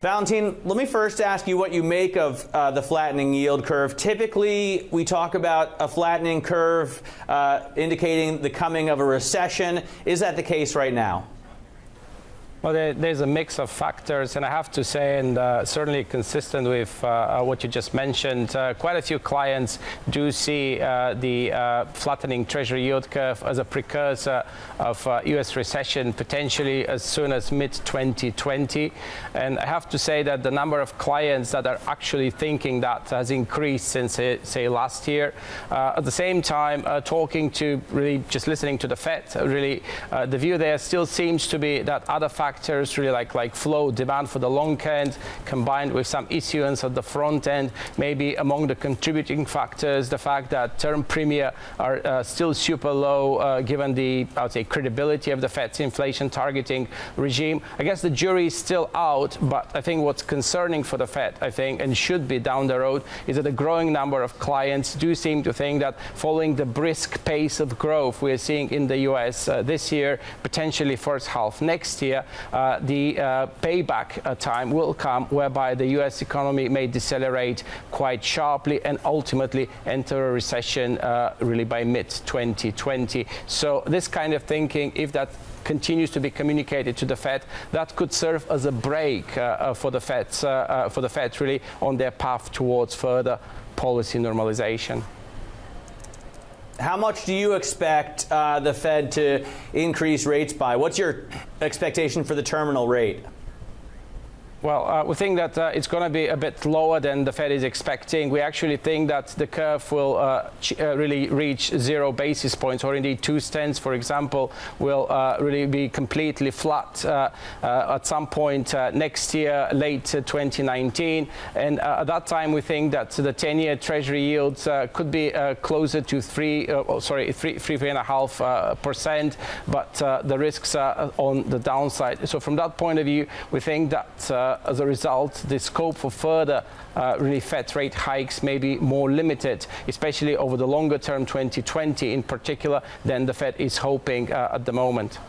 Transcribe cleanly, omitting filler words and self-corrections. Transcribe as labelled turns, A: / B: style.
A: Valentin, let me first ask you what you make of the flattening yield curve. Typically, we talk about a flattening curve indicating the coming of a recession. Is that the case right now?
B: Well, there's a mix of factors, and I have to say, and certainly consistent with what you just mentioned, quite a few clients do see the flattening Treasury yield curve as a precursor of US recession, potentially as soon as mid-2020. And I have to say that the number of clients that are actually thinking that has increased since, say, last year. At the same time, talking to, really just listening to the Fed, really the view there still seems to be that other factors really like flow, demand for the long end, combined with some issuance at the front end, maybe among the contributing factors, the fact that term premia are still super low, given the, I would say, credibility of the Fed's inflation targeting regime. I guess the jury is still out, but I think what's concerning for the Fed, I think, and should be down the road, is that a growing number of clients do seem to think that following the brisk pace of growth we're seeing in the US this year, potentially first half next year, the payback time will come whereby the US economy may decelerate quite sharply and ultimately enter a recession really by mid-2020. So this kind of thinking, if that continues to be communicated to the Fed, that could serve as a brake for the Fed really on their path towards further policy normalization.
A: How much do you expect the Fed to increase rates by? What's your expectation for the terminal rate?
B: Well, we think that it's going to be a bit lower than the Fed is expecting. We actually think that the curve will really reach 0 basis points, or indeed 2 for example, will really be completely flat at some point next year, late 2019. And at that time, we think that the 10-year Treasury yields could be closer to 3.5%, but the risks are on the downside. So from that point of view, we think that as a result, the scope for further really Fed rate hikes may be more limited, especially over the longer term 2020 in particular, than the Fed is hoping at the moment.